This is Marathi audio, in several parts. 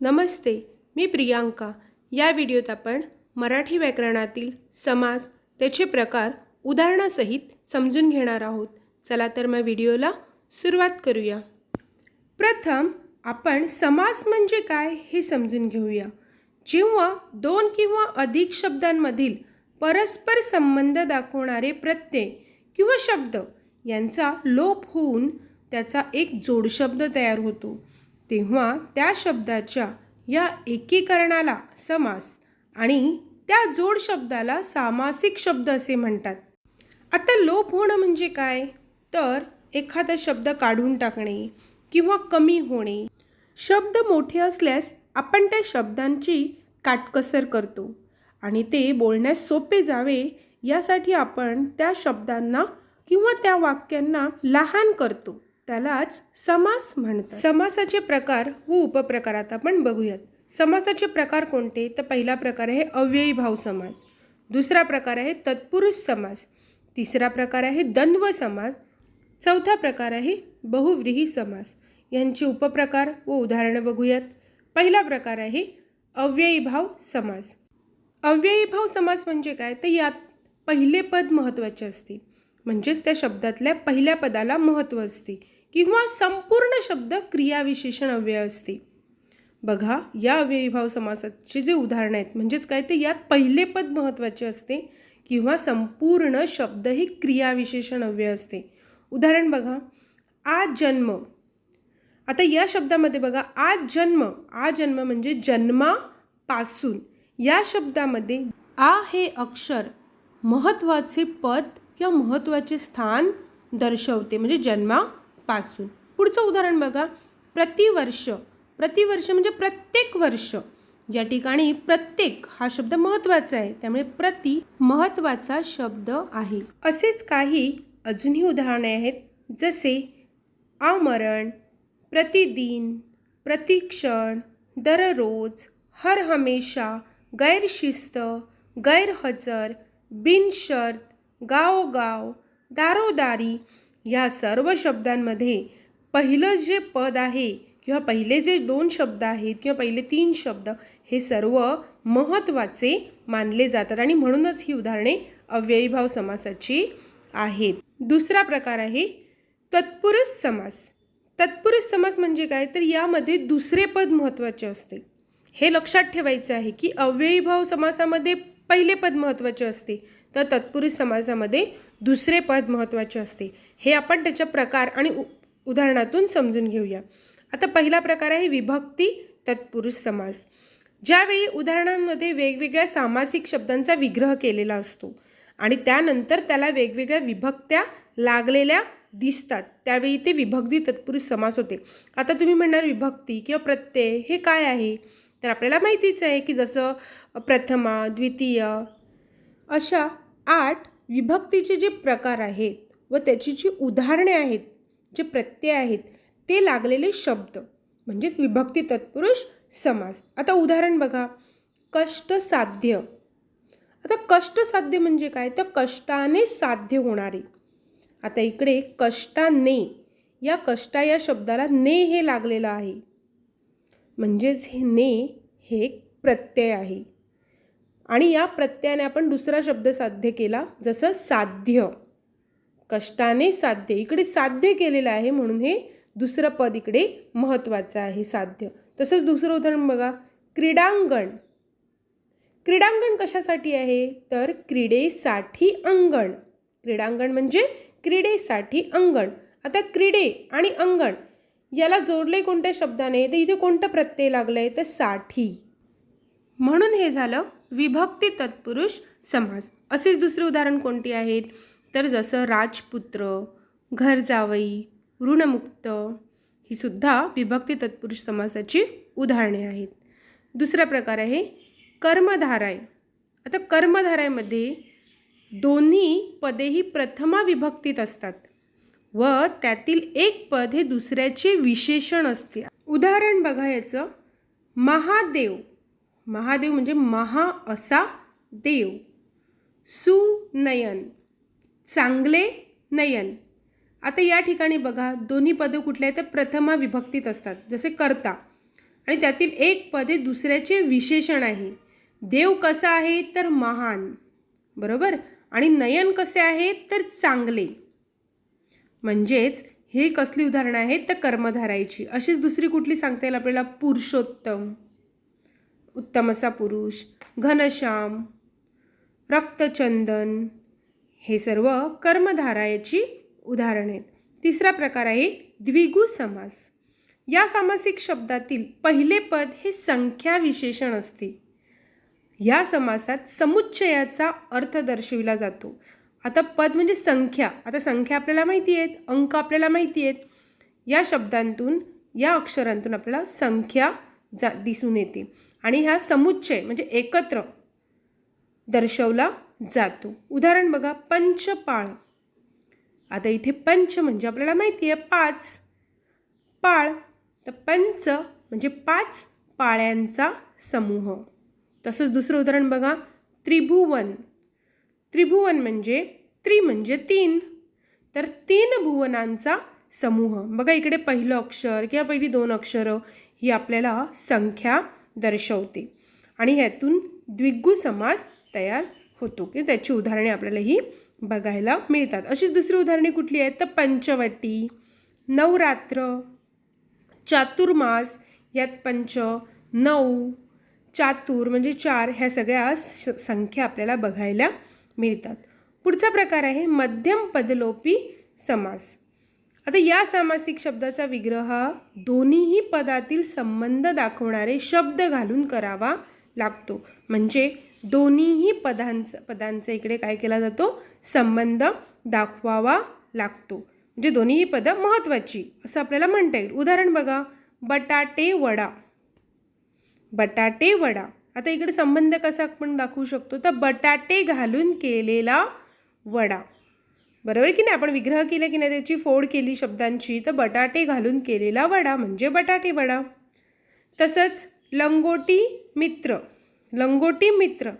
नमस्ते, मी प्रियांका। या व्हिडिओत आपण मराठी व्याकरणातील समास, त्याचे प्रकार उदाहरणासहित समजून घेणार आहोत। चला तर मग व्हिडिओला सुरुवात करूया। प्रथम आपण समास म्हणजे काय हे समजून घेऊया। जेव्हा दोन किंवा अधिक शब्दांमधील परस्पर संबंध दाखवणारे प्रत्यय किंवा शब्द यांचा लोप होऊन त्याचा एक जोडशब्द तयार होतो, तेव्हा त्या शब्दाच्या या एकीकरणाला समास आणि त्या जोड शब्दाला सामासिक शब्द असे म्हणतात। आता लोप होणं म्हणजे काय, तर एखादा शब्द काढून टाकणे किंवा कमी होणे। शब्द मोठे असल्यास आपण त्या शब्दांची काटकसर करतो आणि ते बोलण्यास सोपे जावे यासाठी आपण त्या शब्दांना किंवा त्या वाक्यांना लहान करतो, त्यालाच समास म्हणतात। समासाचे प्रकार व उपप्रकार आता आपण बघूयात। समासाचे प्रकार कोणते, तर पहिला प्रकार आहे अव्ययीभाव समास, दुसरा प्रकार आहे तत्पुरुष समास, तिसरा प्रकार आहे द्वंद्व समास, चौथा प्रकार आहे बहुव्रीही समास। यांचे उपप्रकार व उदाहरणे बघूयात। पहिला प्रकार आहे अव्ययीभाव समास। अव्ययीभाव समास म्हणजे काय, तर यात पहिले पद महत्त्वाचे असते, म्हणजेच त्या शब्दातल्या पहिल्या पदाला महत्त्व असते किंवा संपूर्ण शब्द क्रियाविशेषण अव्यय असते। बघा, या अव्ययीभाव समासाचे जे उदाहरण आहेत म्हणजेच काय, ते यात पहिले पद महत्त्वाचे असते किंवा संपूर्ण शब्द ही क्रियाविशेषण अव्यय असते। उदाहरण बघा, आज जन्म। आता या शब्दामध्ये बघा, आज जन्म म्हणजे जन्मापासून। या शब्दामध्ये आ हे अक्षर महत्त्वाचे पद किंवा महत्त्वाचे स्थान दर्शवते, म्हणजे जन्मापासून। पुढचं उदाहरण बघा, प्रतिवर्ष म्हणजे प्रत्येक वर्ष। या ठिकाणी प्रत्येक हा शब्द महत्त्वाचा आहे, त्यामुळे प्रति महत्त्वाचा शब्द आहे। असेच काही अजूनही उदाहरणे आहेत, जसे आमरण, प्रतिदिन, प्रतिक्षण, दररोज, हर हमेशा, गैरशिस्त, गैरहजर, बिनशर्त, गावोगाव, दारोदारी। या सर्व शब्दांमध्ये पहिलं जे पद आहे किंवा पहिले जे दोन शब्द आहेत किंवा पहिले तीन शब्द हे सर्व महत्त्वाचे मानले जातात आणि म्हणूनच ही उदाहरणे अव्ययीभाव समासाची आहेत। दुसरा प्रकार आहे तत्पुरुष समास। तत्पुरुष समास म्हणजे काय, तर यामध्ये दुसरे पद महत्त्वाचे असते। हे लक्षात ठेवायचं आहे की अव्ययीभाव समासामध्ये पहिले पद महत्त्वाचे असते, तर तत्पुरुष समासामध्ये दुसरे पद महत्त्वाचे असते। हे आपण त्याच्या प्रकार आणि उदाहरणातून समजून घेऊया। आता पहिला प्रकार आहे विभक्ती तत्पुरुष समास। ज्यावेळी उदाहरणांमध्ये वेगवेगळ्या सामासिक शब्दांचा विग्रह केलेला असतो आणि त्यानंतर त्याला वेगवेगळ्या विभक्त्या लागलेल्या दिसतात, त्यावेळी ते विभक्ती तत्पुरुष समास होते। आता तुम्ही म्हणणार विभक्ती किंवा प्रत्यय हे काय आहे, तर आपल्याला माहितीच आहे की जसं प्रथमा, द्वितीय अशा 8 विभक्तीचे जे प्रकार आहेत व त्याची जी उदाहरणे आहेत, जे प्रत्यय आहेत, ते लागलेले शब्द म्हणजेच विभक्ती तत्पुरुष समास। आता उदाहरण बघा, कष्टसाध्य। आता कष्टसाध्य म्हणजे काय, तर कष्टाने साध्य होणारे। आता इकडे कष्टाने, या कष्टा या शब्दाला ने हे लागलेलं आहे, म्हणजेच हे ने हे प्रत्यय आहे आणि या प्रत्ययाने आपण दुसरा शब्द साध्य केला, जसं साध्य। कष्टाने साध्य, इकडे साध्य केलेलं आहे म्हणून हे दुसरं पद इकडे महत्त्वाचं आहे, साध्य। तसंच दुसरं उदाहरण बघा, क्रीडांगण। क्रीडांगण कशासाठी आहे, तर क्रीडेसाठी अंगण। क्रीडांगण म्हणजे क्रीडेसाठी अंगण। आता क्रीडे आणि अंगण याला जोडले कोणत्या शब्दाने, तर इथे कोणतं प्रत्यय लागलंय, तर साठी, म्हणून हे झालं विभक्ती तत्पुरुष समास। असेच दुसरे उदाहरण कोणते आहेत, तर जसं राजपुत्र, घर जावई, ऋणमुक्त, ही सुद्धा विभक्ती तत्पुरुष समासाची उदाहरणे आहेत। दुसरा प्रकार आहे कर्मधारय। आता कर्मधारयामध्ये दोन्ही पदे ही प्रथमा विभक्तीत असतात व त्यातील एक पद हे दुसऱ्याचे विशेषण असते। उदाहरण बघा याचं, महादेव। महादेव म्हणजे महा असा देव। सुनयन, चांगले नयन। आता या ठिकाणी बघा, दोन्ही पदे कुठले आहेत, तर प्रथमा विभक्तीत असतात, जसे कर्ता। आणि त्यातील एक पद हे दुसऱ्याचे विशेषण आहे. देव कसा आहे तर महान, बरोबर, आणि नयन कसे आहेत तर चांगले. म्हणजेच हे कसली उदाहरणं आहेत तर कर्मधारायची. अशीच दुसरी कुठली सांगता येईल आपल्याला? पुरुषोत्तम, उत्तम असा पुरुष, घनश्याम, रक्तचंदन, हे सर्व कर्मधारायाची उदाहरणे आहेत. तिसरा प्रकार आहे द्विगु समास. या सामासिक शब्दातील पहिले पद हे संख्या विशेषण असते. या समासात समुच्चयाचा अर्थ दर्शविला जातो. आता पद म्हणजे संख्या. आता संख्या आपल्याला माहिती आहेत, अंक आपल्याला माहिती आहेत. या शब्दांतून, या अक्षरांतून आपल्याला संख्या दिसून येते आणि ह्या समुच्चय म्हणजे एकत्र दर्शवला जातो. उदाहरण बघा, पंचपाळ. आता इथे पंच म्हणजे आपल्याला माहिती आहे 5, पाळ तर पंच म्हणजे 5 पाळ्यांचा समूह. तसंच दुसरं उदाहरण बघा, त्रिभुवन. त्रिभुवन म्हणजे म्हणजे 3, तर 3 भुवनांचा समूह. बघा इकडे पहिलं अक्षर किंवा पहिली 2 अक्षरं ही आपल्याला संख्या दर्शवते आणि ह्यातून द्विगु समास तयार होतो की त्याची उदाहरणे आपल्याला ही बघायला मिळतात. अशीच दुसरी उदाहरणे कुठली आहेत तर पंचवटी, नवरात्र, चातुर्मास. यात पंच, 9, चातुर म्हणजे 4 ह्या सगळ्या संख्या आपल्याला बघायला मिळतात. पुढचा प्रकार आहे मध्यम पदलोपी समास. आता या सामासिक शब्दाचा विग्रह दोन्हीही पदातील संबंध दाखवणारे शब्द घालून करावा लागतो. म्हणजे दोन्हीही पदांचा इकडे काय केला जातो? संबंध दाखवावा लागतो. म्हणजे दोन्हीही पदं महत्त्वाची असं आपल्याला म्हणता येईल. उदाहरण बघा, बटाटे वडा. बटाटे वडा. आता इकडे संबंध कसा आपण दाखवू शकतो तर बटाटे घालून केलेला वडा, बरोबर की नाही? आपण विग्रह केला की नाही, त्याची फोड केली शब्दांची, तर बटाटे घालून केलेला वडा म्हणजे बटाटे वडा. तसंच लंगोटी मित्र. लंगोटी मित्र.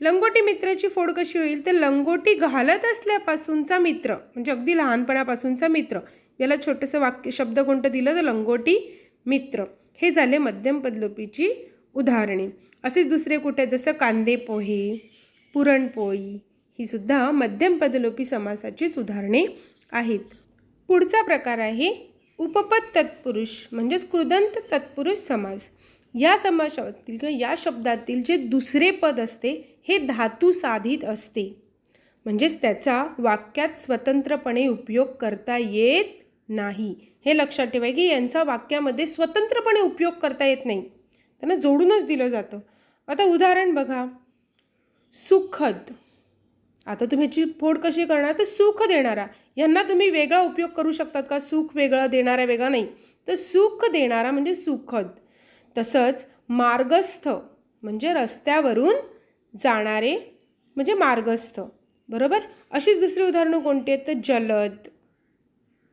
लंगोटी मित्राची फोड कशी होईल तर लंगोटी घालत असल्यापासूनचा मित्र म्हणजे अगदी लहानपणापासूनचा मित्र. याला छोटंसं वाक्य शब्द कोणतं दिलं तर लंगोटी मित्र. हे झाले मध्यम पदलोपीची उदाहरणे. असेच दुसरे कुठे जसं कांदे पोहे, पुरणपोळी, ही सुद्धा मध्यम पदलोपी समासाचीच उदाहरणे आहेत. पुढचा प्रकार आहे उपपद तत्पुरुष म्हणजेच कृदंत तत्पुरुष समास. या समासातील किंवा या शब्दातील जे दुसरे पद असते हे धातू साधित असते. म्हणजेच त्याचा वाक्यात स्वतंत्रपणे उपयोग करता येत नाही. हे लक्षात ठेवा की यांचा वाक्यामध्ये स्वतंत्रपणे उपयोग करता येत नाही, त्यांना जोडूनच दिलं जातं. आता उदाहरण बघा, सुखद. आता तुम्ही ह्याची फोड कशी करणार तर सुख देणारा. यांना तुम्ही वेगळा उपयोग करू शकतात का? सुख वेगळा, देणारा वेगळा नाही, तर सुख देणारा म्हणजे सुखद. तसंच मार्गस्थ म्हणजे रस्त्यावरून जाणारे म्हणजे मार्गस्थ, बरोबर. अशीच दुसरी उदाहरणं कोणती आहेत तर जलद,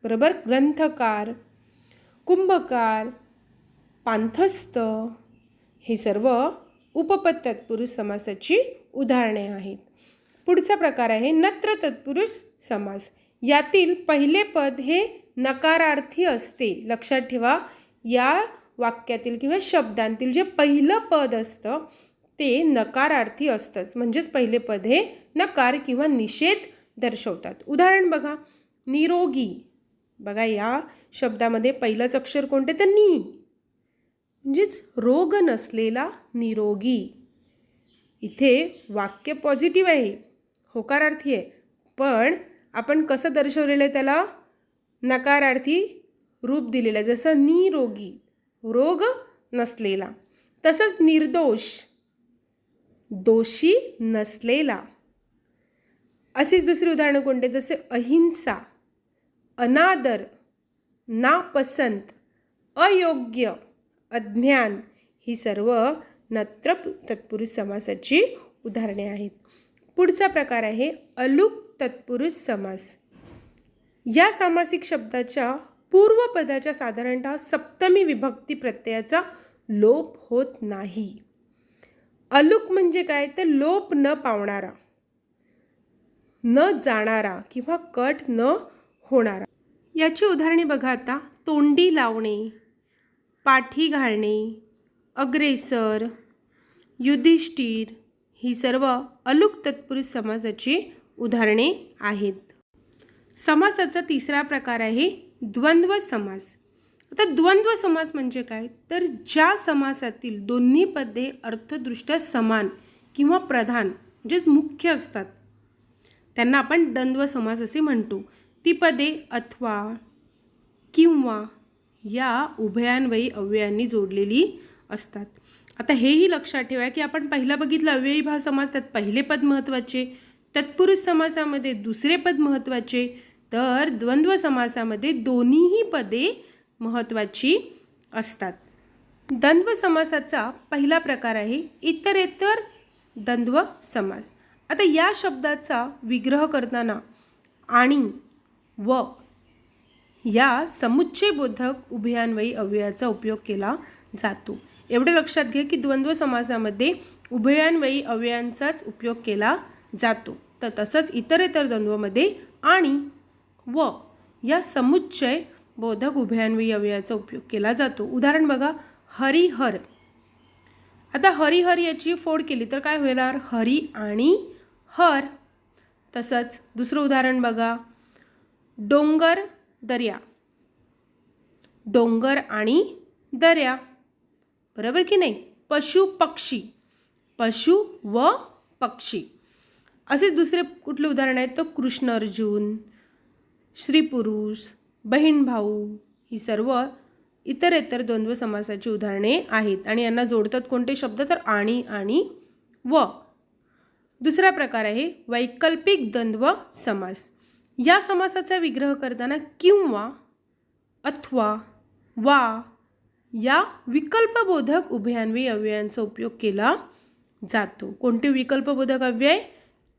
बरोबर, ग्रंथकार, कुंभकार, पांथस्थ, हे सर्व उपपद तत्पुरुष समासाची उदाहरणे आहेत. पुढचा प्रकार आहे नत्र तत्पुरुष समास. यातील पहिले पद हे नकारार्थी असते. लक्षात ठेवा, या वाक्यातील किंवा शब्दांतील जे पहिलं पद असतं ते नकारार्थी असतंच. म्हणजेच पहिले पद हे नकार किंवा निषेध दर्शवतात. उदाहरण बघा, निरोगी. बघा या शब्दामध्ये पहिलंच अक्षर कोणते तर नी, म्हणजेच रोग नसलेला निरोगी. इथे वाक्य पॉझिटिव्ह आहे, होकारार्थी आहे, पण आपण कसं दर्शवलेलं आहे त्याला नकारार्थी रूप दिलेलं आहे. जसं निरोगी, रोग नसलेला. तसंच निर्दोष, दोषी नसलेला. अशीच दुसरी उदाहरणं कोणते जसे अहिंसा, अनादर, नापसंत, अयोग्य, अज्ञान, ही सर्व नत्र तत्पुरुष समासाची उदाहरणे आहेत. पुढचा प्रकार आहे अलुक तत्पुरुष समास. या सामासिक शब्दाच्या पूर्वपदाच्या साधारणतः सप्तमी विभक्ती प्रत्ययाचा लोप होत नाही. अलुक म्हणजे काय तर लोप न पावणारा, न जाणारा किंवा कट न होणारा. याची उदाहरणे बघा आता, तोंडी लावणे, पाठी घालणे, अग्रेसर, युधिष्ठिर ही सर्व अलुक तत्पुरुष समासाची उदाहरणे आहेत. समासाचा तिसरा प्रकार आहे द्वंद्व समास. आता द्वंद्व समास म्हणजे काय, तर ज्या समासातील दोन्ही पदे अर्थदृष्ट्या समान किंवा प्रधान म्हणजेच मुख्य असतात त्यांना आपण द्वंद्व समास असे म्हणतो. ती पदे अथवा, किंवा या उभयान्वयी अव्ययांनी जोडलेली असतात. आता हेही लक्षात ठेवा की आपण पहिला बघितलं अव्ययीभाव समास, त्यात पहिले पद महत्त्वाचे, तत्पुरुष समासामध्ये दुसरे पद महत्त्वाचे, तर द्वंद्व समासामध्ये दोन्हीही पदे महत्त्वाची असतात. द्वंद्व समासाचा पहिला प्रकार आहे इतरेतर द्वंद्व समास. आता या शब्दाचा विग्रह करताना आणि व या समुच्चयबोधक उभयान्वयी अव्ययाचा उपयोग केला जातो. एवढे लक्षात घ्या की द्वंद्व समासामध्ये उभयान्वयी अव्ययांचाच उपयोग केला जातो. तर तसंच इतरेतर द्वंद्वमध्ये आणि व या समुच्चय बोधक उभयान्वयी अव्ययाचा उपयोग केला जातो. उदाहरण बघा, हरिहर. आता हरिहर याची फोड केली तर काय होणार, हरी आणि हर. तसंच दुसरं उदाहरण बघा, डोंगर दर्या, डोंगर आणि दर्या, बरोबर की नाही. पशु पक्षी, पशु व पक्षी. असेच दुसरे कुठले उदाहरण आहेत तर कृष्ण अर्जुन, स्त्री पुरुष, बहीण भाऊ ही सर्व इतरेतर द्वंद्व समासाची उदाहरणे आहेत. आणि यांना जोडतात कोणते शब्द तर आणि व. दुसरा प्रकार आहे वैकल्पिक द्वंद्व समास. या समासाचा विग्रह करताना किंवा, अथवा, वा या विकल्पबोधक उभयान्वयी अव्ययांचा उपयोग केला जातो. कोणते विकल्पबोधक अव्यय,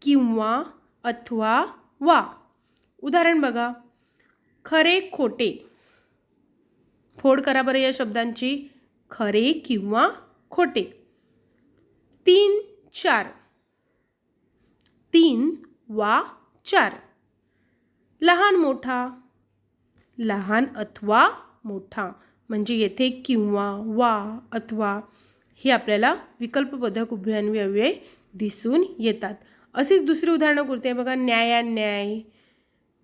किंवा, अथवा, वा. उदाहरण बघा, खरे खोटे. फोड करा बरं या शब्दांची, खरे किंवा खोटे. 3 4, 3 वा 4. लहान मोठा, लहान अथवा मोठा. म्हणजे येथे किंवा, वा, अथवा हे आपल्याला विकल्पबोधक उभयान्वयी अव्यय दिसून येतात. असेच दुसरी उदाहरणं कोणती आहे बघा, न्यायान्याय,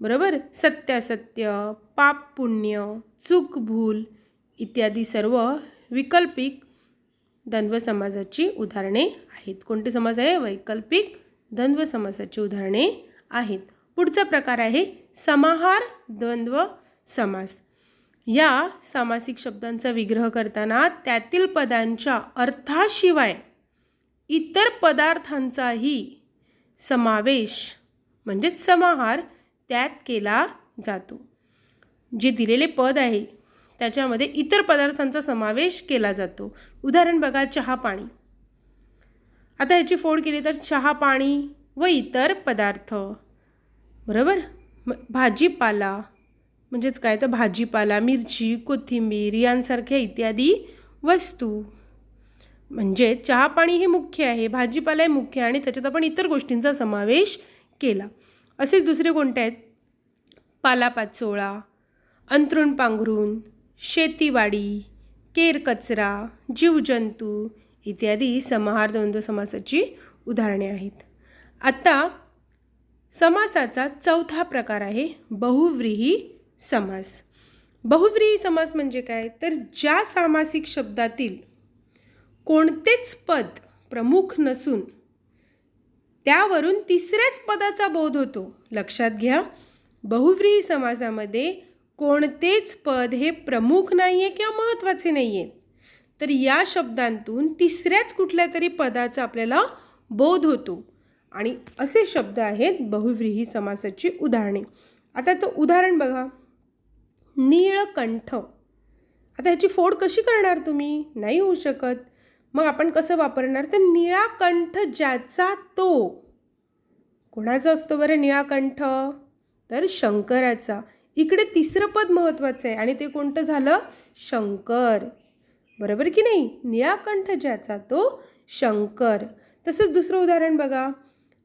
बरोबर, सत्यासत्य, पाप पुण्य, चूक भूल इत्यादी सर्व विकल्पिक द्वंद्व समासाची उदाहरणे आहेत. कोणते समास आहे, वैकल्पिक द्वंद्व समासाची उदाहरणे आहेत. पुढचा प्रकार आहे समाहार द्वंद्व समास. या सामासिक शब्दांचा विग्रह करताना त्यातील पदांच्या अर्थाशिवाय इतर पदार्थांचाही समावेश म्हणजेच समाहार त्यात केला जातो. जे दिलेले पद आहे त्याच्यामध्ये इतर पदार्थांचा समावेश केला जातो. उदाहरण बघा, चहा पाणी. आता ह्याची फोड केली तर चहा पाणी व इतर पदार्थ, बरोबर. भाजीपाला म्हणजेच काय तर भाजीपाला, मिरची, कोथिंबीर यांसारख्या इत्यादी वस्तू. म्हणजे चहा पाणी हे मुख्य आहे, भाजीपाला हे मुख्य, आणि त्याच्यात आपण इतर गोष्टींचा समावेश केला. असेच दुसरे कोणते आहेत, पालापाचोळा, अंथरूण पांघरून, शेतीवाडी, केर कचरा, जीवजंतू इत्यादी समाहार द्वंद्व समासाची उदाहरणे आहेत. आता समासाचा चौथा प्रकार आहे बहुव्रीही समास. बहुव्रीही समास म्हणजे काय, तर ज्या सामासिक शब्दातील कोणतेच पद प्रमुख नसून त्यावरून तिसऱ्याच पदाचा बोध होतो. लक्षात घ्या, बहुव्रीही समासामध्ये कोणतेच पद हे प्रमुख नाही आहे किंवा महत्त्वाचे नाही आहेत, तर या शब्दांतून तिसऱ्याच कुठल्या तरी पदाचा आपल्याला बोध होतो. आणि असे शब्द आहेत बहुव्रीही समासाची उदाहरणे. आता तो उदाहरण बघा, नीळकंठ. आता ह्याची फोड कशी करणार तुम्ही, नाही होऊ शकत. मग आपण कसं वापरणार, तर निळा कंठ ज्याचा तो. कोणाचा असतो बरं निळा कंठ, तर शंकराचा. इकडे तिसरं पद महत्त्वाचं आहे आणि ते कोणतं झालं, शंकर, बरोबर की नाही. निळा कंठ ज्याचा तो शंकर. तसंच दुसरं उदाहरण बघा,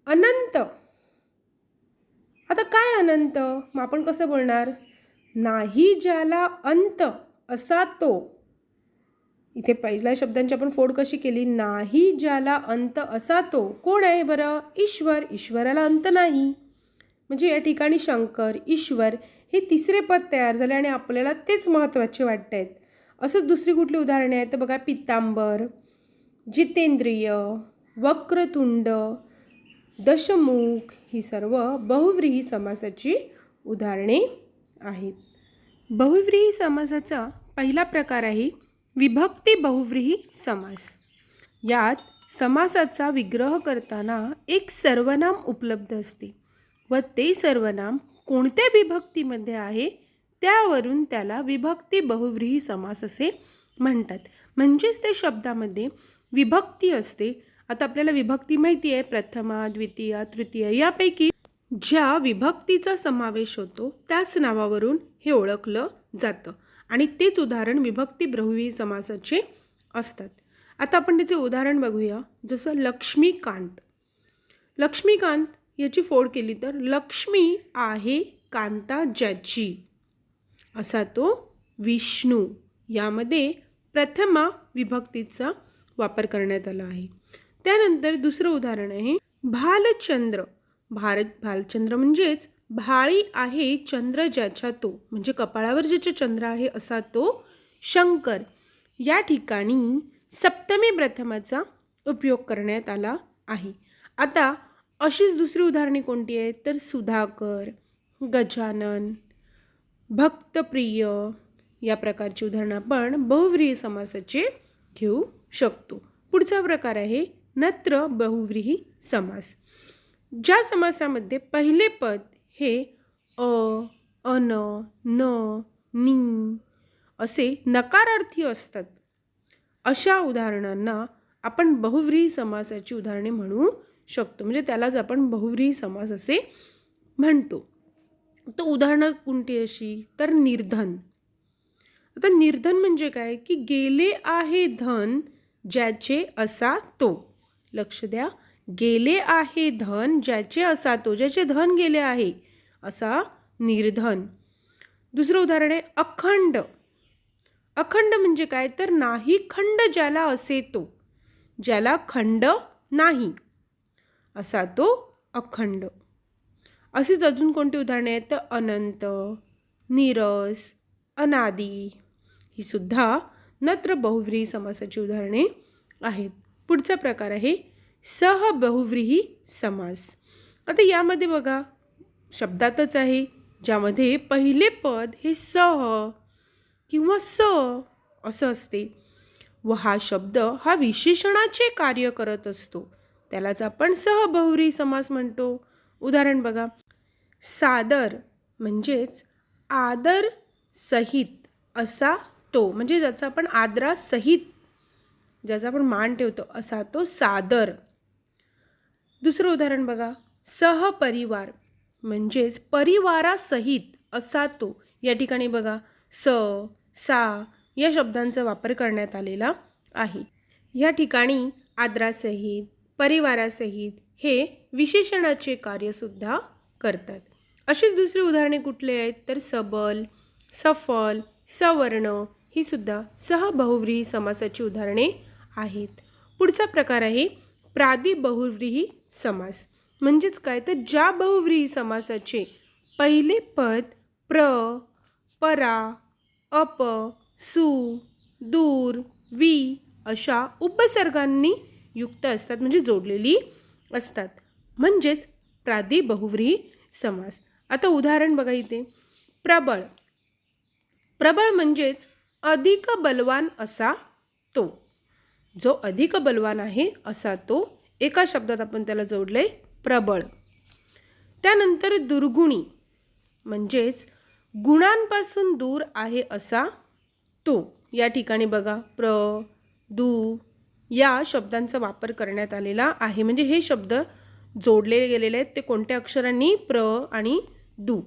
अनंत. आता काय अनंत, मग आपण कसं बोलणार, नाही ज्याला अंत असा तो. इथे पहिल्या शब्दांची आपण फोड कशी केली, नाही ज्याला अंत असा तो कोण आहे बरं, ईश्वर. ईश्वराला अंत नाही. म्हणजे या ठिकाणी शंकर, ईश्वर हे तिसरे पद तयार झाले आणि आपल्याला तेच महत्त्वाचे वाटत आहेत. असंच दुसरी कुठली उदाहरणे आहेत तर बघा, पितांबर, जितेंद्रिय, वक्रतुंड, दशमुख ही सर्व बहुव्रीही समासाची उदाहरणे आहेत. बहुव्रीही समासाचा पहिला प्रकार आहे विभक्ती बहुव्रीही समास. यात समासाचा विग्रह करताना एक सर्वनाम उपलब्ध असते व ते सर्वनाम कोणत्या विभक्तीमध्ये आहे त्यावरून त्याला विभक्ती बहुव्रीही समास असे म्हणतात. म्हणजेच त्या शब्दामध्ये विभक्ती असते. आता आपल्याला विभक्ती माहिती आहे, प्रथमा, द्वितीया, तृतीया यापैकी ज्या विभक्तीचा समावेश होतो त्याच नावावरून हे ओळखलं जातं आणि तेच उदाहरण विभक्ती बहुव्रीही समासाचे असतात. आता आपण त्याचे उदाहरण बघूया. जसं लक्ष्मीकांत. लक्ष्मीकांत याची फोड केली तर लक्ष्मी आहे कांता ज्याची असा तो विष्णू. यामध्ये प्रथमा विभक्तीचा वापर करण्यात आला आहे. त्यानंतर दुसरं उदाहरण आहे भालचंद्र. भालचंद्र म्हणजेच भाळी आहे चंद्र ज्याच्या तो, म्हणजे कपाळावर ज्याचे चंद्र आहे असा तो शंकर. या ठिकाणी सप्तमी प्रथमाचा उपयोग करण्यात आला आहे. आता अशीच दुसरी उदाहरणे कोणती आहेत तर सुधाकर, गजानन, भक्तप्रिय या प्रकारची उदाहरणं आपण बहुव्रीही समासाचे घेऊ शकतो. पुढचा प्रकार आहे नत्र बहुव्रीही समास. ज्या समासामध्ये पहिले पद हे अ, अन, न, नी असे नकारार्थी असतात अशा उदाहरणांना आपण बहुव्रीही समासाची उदाहरणे म्हणू शकतो. म्हणजे त्यालाच आपण बहुव्रीही समास असे म्हणतो. तर उदाहरणं कोणती अशी तर निर्धन. आता निर्धन म्हणजे काय की गेले आहे धन ज्याचे असा तो. लक्ष द्या, गेले आहे धन ज्याचे असा तो, ज्याचे धन गेले आहे असा निर्धन. दुसरं उदाहरण आहे अखंड. अखंड म्हणजे काय तर नाही खंड ज्याला असे तो, ज्याला खंड नाही असा तो अखंड. असेच अजून कोणती उदाहरणे आहेत तर अनंत, नीरस, अनादी ही सुद्धा नत्र बहुव्रीही समासाची उदाहरणे आहेत. पुढचा प्रकार आहे सहबहुव्रीही समास. आता यामध्ये बघा शब्दातच आहे ज्यामध्ये पहिले पद हे सह किंवा स असं असते व हा शब्द हा विशेषणाचे कार्य करत असतो, त्यालाच आपण सहबहुव्रीही समास म्हणतो. उदाहरण बघा, सादर म्हणजेच आदर सहित असा तो, म्हणजे ज्याचा आपण आदरासहित ज्याचा आपण मान ठेवतो असा तो सादर. दुसरं उदाहरण बघा, सहपरिवार म्हणजेच परिवारासहित असा तो. या ठिकाणी बघा स, सा या शब्दांचा वापर करण्यात आलेला आहे. या ठिकाणी आदरासहित, परिवारासहित हे विशेषणाचे कार्यसुद्धा करतात. अशीच दुसरी उदाहरणे कुठले आहेत तर सबल, सफल, सवर्ण ही सुद्धा सहबहुव्रीही समासाची उदाहरणे आहेत. पुढचा प्रकार आहे प्रादिबहुव्रीही समास. म्हणजेच काय तर ज्या बहुव्रीही समासाचे पहिले पद प्र, परा, अप, सु, दूर, वि अशा उपसर्गांनी युक्त असतात, म्हणजे जोडलेली असतात, म्हणजेच प्रादिबहुव्रीही समास. आता उदाहरण बघा इथे प्रबळ. प्रबळ म्हणजेच अधिक बलवान असा तो, जो अधिक बलवान आहे असा तो. एका शब्दात आपण त्याला जोडले प्रबळ. त्यानंतर दुर्गुणी म्हणजेच गुणांपासून दूर आहे असा तो. या ठिकाणी बघा प्र, दु या शब्दांचा वापर करण्यात आलेला आहे. म्हणजे हे शब्द जोडले गेलेले आहेत ते कोणत्या अक्षरांनी प्र आणि दु,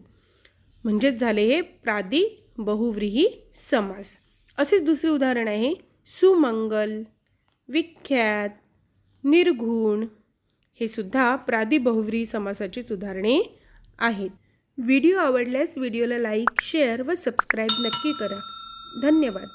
म्हणजेच झाले हे प्रादिबहुव्रीही समास. असेच दुसरे उदाहरण आहे सुमंगल, विख्यात, निर्गुण हे सुद्धा प्रादिबहुव्रीही समासाचीच उदाहरणे आहेत. व्हिडिओ आवडल्यास व्हिडिओला लाईक, शेअर व सबस्क्राईब नक्की करा. धन्यवाद.